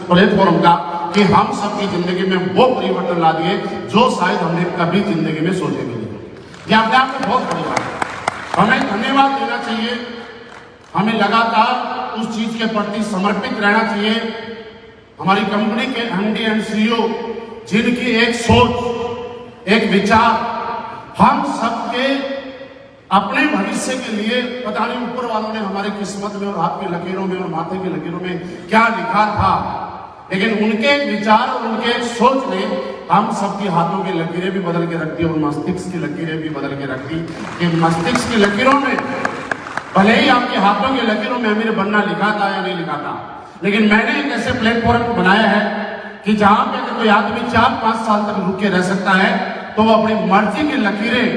Platform का कि हम सबकी जिंदगी में वो परिवर्तन ला दिए जो शायद हमने कभी जिंदगी में सोचे भी नहीं। ये अपने आप में बहुत बड़ी बात है। हमें धन्यवाद देना चाहिए, हमें लगातार उस चीज के प्रति समर्पित रहना चाहिए। हमारी कंपनी के एमडी एंड सीईओ जिनकी एक सोच, एक विचार, हम सबके अपने भविष्य के लिए पता नहीं ऊपर वालों ने हमारी किस्मत में और हाथ की लकीरों में और माथे की लकीरों में क्या लिखा था, लेकिन उनके विचार और उनके सोच ने हम सबकी हाथों की लकीरें भी बदल के रख दी और मस्तिष्क की लकीरें भी बदल के रख दी। कि मस्तिष्क की लकीरों में भले ही आपके हाथों की लकीरों में अमीर बनना लिखा था या नहीं लिखा था, लेकिन मैंने एक ऐसे प्लेटफॉर्म बनाया है कि जहां पे अगर कोई आदमी 4-5 साल तक रुक के रह सकता है तो वो अपनी मर्जी की लकीरें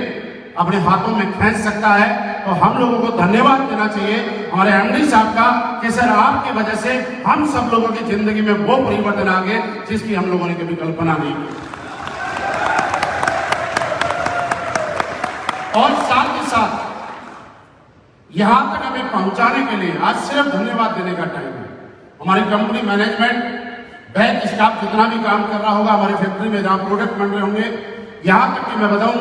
अपने हाथों में खींच सकता है। तो हम लोगों को धन्यवाद देना चाहिए हमारे एमडी साहब का कि सर आपकी वजह से हम सब लोगों की जिंदगी में वो परिवर्तन आ गए जिसकी हम लोगों ने कभी कल्पना नहीं की। और साथ ही साथ यहां तक हमें पहुंचाने के लिए आज सिर्फ धन्यवाद देने का टाइम है। हमारी कंपनी मैनेजमेंट, बैक स्टाफ जितना भी काम कर रहा होगा हमारी फैक्ट्री में जहां प्रोडक्ट बन रहे होंगे, यहां तक कि मैं बताऊं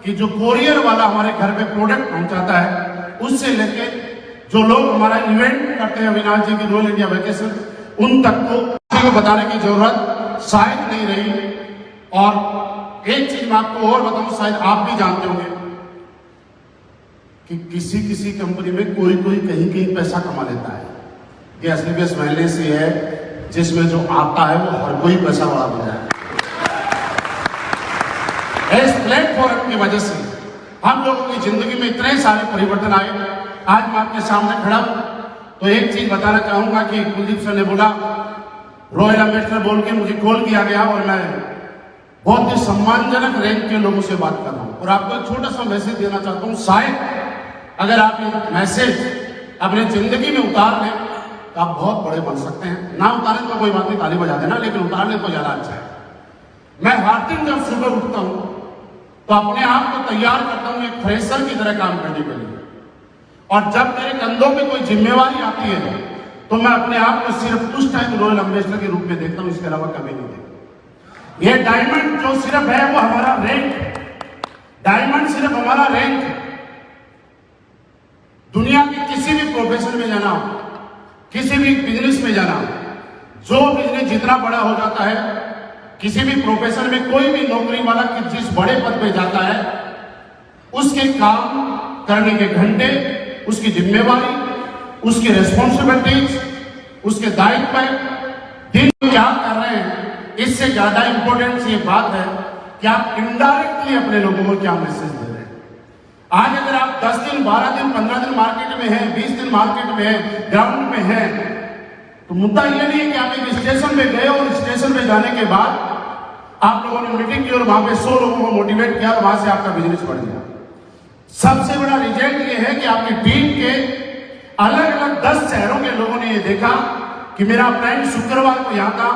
कि जो कोरियर वाला हमारे घर पे प्रोडक्ट पहुंचाता है, उससे लेके जो लोग हमारा इवेंट करते हैं अविनाश जी की रोयल इंडिया वैकेशन, उन तक को बताने की जरूरत शायद नहीं रही। और एक चीज मैं आपको और बताऊं, शायद आप भी जानते होंगे कि किसी किसी कंपनी में कोई कोई कहीं कहीं पैसा कमा लेता है। ये एसलीपीएस वेलनेस से है जिसमें जो आता है वो हर कोई पैसा वाला बन जाए। इस प्लेटफॉर्म की वजह से हम लोगों की जिंदगी में इतने सारे परिवर्तन आए। आज मैं आपके सामने खड़ा हूं तो एक चीज बताना चाहूंगा कि कुलदीप सर ने बोला रॉयल एम्बेसडर बोल के मुझे कॉल किया गया और मैं बहुत ही सम्मानजनक रैंक के लोगों से बात कर रहा हूं और आपको एक छोटा सा मैसेज देना चाहता हूं। शायद अगर आप ये मैसेज अपनी जिंदगी में उतार लें तो आप बहुत बड़े बन सकते हैं। ना उतारें तो कोई बात नहीं, ताली बजा देना, लेकिन उतार लें तो ज्यादा अच्छा है। मैं हर दिन जब सुबह उठता हूं तो अपने आप को तैयार करता हूं एक फ्रेशर की तरह काम करने के लिए, और जब मेरे कंधों पे कोई जिम्मेवारी आती है तो मैं अपने आप को सिर्फ उस टाइम रॉयल एम्बेसडर के रूप में देखता हूं, इसके अलावा कभी नहीं देखता। ये डायमंड जो सिर्फ है वो हमारा रैंक, डायमंड सिर्फ हमारा रैंक है। दुनिया के किसी भी प्रोफेशन में जाना, किसी भी बिजनेस में जाना, जो बिजनेस जितना बड़ा हो जाता है, किसी भी प्रोफेशन में कोई भी नौकरी वाला जिस बड़े पद पे जाता है, उसके काम करने के घंटे, उसकी जिम्मेवारी, उसकी रेस्पॉन्सिबिलिटीज, उसके दायित्व, दिन क्या कर रहे हैं, इससे ज्यादा इंपॉर्टेंट ये बात है कि आप इनडायरेक्टली अपने लोगों को क्या मैसेज दे रहे हैं। आज अगर आप 10 दिन, 12 दिन, 15 दिन मार्केट में हैं, 20 दिन मार्केट में हैं, ग्राउंड में हैं, तो मुद्दा ये नहीं है कि आप एक स्टेशन पे गए और स्टेशन पे जाने के बाद आप लोगों ने मीटिंग की और वहां पे 100 लोगों को मोटिवेट किया और वहां से आपका बिजनेस बढ़ गया। सबसे बड़ा रिजल्ट ये है कि आपकी टीम के अलग अलग 10 शहरों के लोगों ने ये देखा कि मेरा प्लान शुक्रवार को यहाँ था,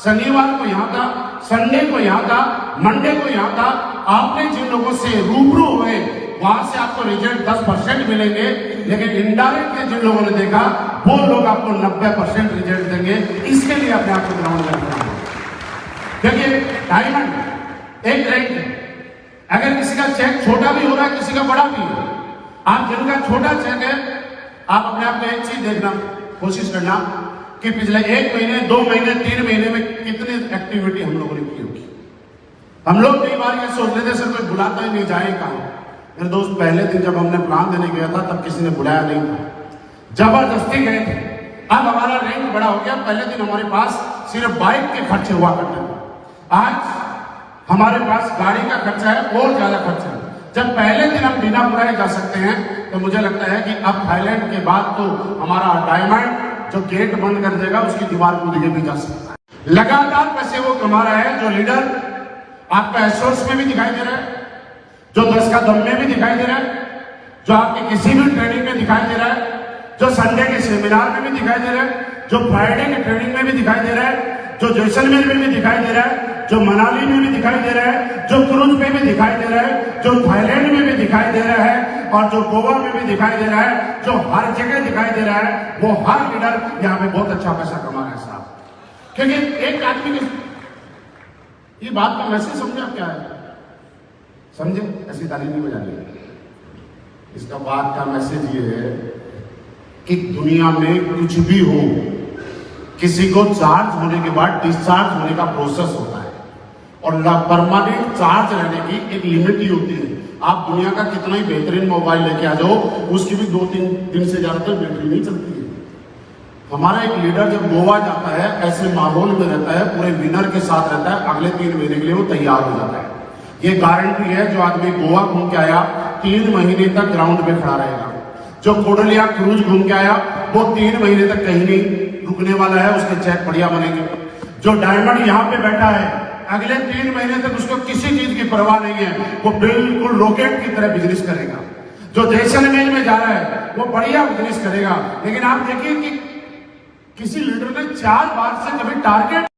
शनिवार को यहाँ था, संडे को यहाँ था, मंडे को यहाँ था। आपने जिन लोगों से रूबरू हुए वहां से आपको रिजल्ट 10% मिलेंगे, लेकिन इनडायरेक्टली जिन लोगों ने देखा वो लोग आपको 90% रिजल्ट देंगे। इसके लिए अपने आप को ग्राउंड में रखना है। देखिए डायमंड एक रैंक है, अगर किसी का चेक छोटा भी हो रहा है, किसी का बड़ा भी है, आप जिनका छोटा चेक है, आप अपने आप को एक चीज देखना, कोशिश करना कि पिछले 1 महीने, 2 महीने, 3 महीने में कितनी एक्टिविटी हम लोगों ने की होगी। हम लोग कई बार ये सोच लेते सर कोई बुलाता ही नहीं, जाए कहां। मेरे दोस्त पहले दिन जब हमने प्लान देने गया था तब किसी ने बुलाया नहीं था, जबरदस्ती गए थे। अब हमारा रैंक बड़ा हो गया। पहले दिन हमारे पास सिर्फ बाइक के खर्चे हुआ करते थे, आज हमारे पास गाड़ी का खर्चा है और ज्यादा खर्चा है। जब पहले दिन हम बिना बुलाए जा सकते हैं तो मुझे लगता है कि अब थाईलैंड के बाद तो हमारा डायमंड जो गेट बंद कर देगा उसकी दीवार कूद के भी जा सकता है। लगातार पैसे वो कमा रहा है। जो लीडर आपका एसोर्स में भी दिखाई दे रहा है, जो 10 का दम में भी दिखाई दे रहा है, जो आपके किसी भी ट्रेनिंग में दिखाई दे रहा है, जो संडे के सेमिनार में भी दिखाई दे रहा है, जो फ्राइडे के ट्रेनिंग में भी दिखाई दे रहा है, जो जैसलमेर में भी दिखाई दे रहा है, जो मनाली में भी दिखाई दे रहा है, जो क्रूज में भी दिखाई दे रहा है, जो थाईलैंड में भी दिखाई दे रहा है और जो गोवा में भी दिखाई दे रहा है, जो हर जगह दिखाई दे रहा है, वो हर लीडर यहाँ पे बहुत अच्छा पैसा कमा रहा है साहब। क्योंकि एक आदमी के ये बात का मैसेज समझे आप क्या है? समझे? ऐसी ताली नहीं बजानी। इसका बात का मैसेज ये है कि दुनिया में कुछ भी हो, किसी को चार्ज होने के बाद डिस्चार्ज होने का प्रोसेस होता है और परमानेंट चार्ज रहने की एक लिमिट ही होती है। आप दुनिया का कितना ही बेहतरीन मोबाइल लेके आ जाओ, उसकी भी 2-3 दिन से ज्यादा तक बैटरी नहीं चलती है। हमारा एक लीडर जब गोवा जाता है, ऐसे माहौल में रहता है, पूरे विनर के साथ रहता है, अगले 3 महीने के लिए वो तैयार हो जाता है। ये गारंटी है, जो आदमी गोवा घूम के आया 3 महीने तक ग्राउंड पे खड़ा रहेगा। जो कोडलिया क्रूज घूम के आया वो 3 महीने तक कहीं नहीं रुकने वाला है, उसके चेक बढ़िया बनेंगे। जो डायमंड यहाँ पे बैठा है, अगले 3 महीने तक उसको किसी चीज की परवाह नहीं है, वो बिल्कुल रॉकेट की तरह बिजनेस करेगा। जो जैसलमेर में जा रहा है वो बढ़िया बिजनेस करेगा। लेकिन आप देखिए कि किसी लीडर ने 4 बार से कभी टारगेट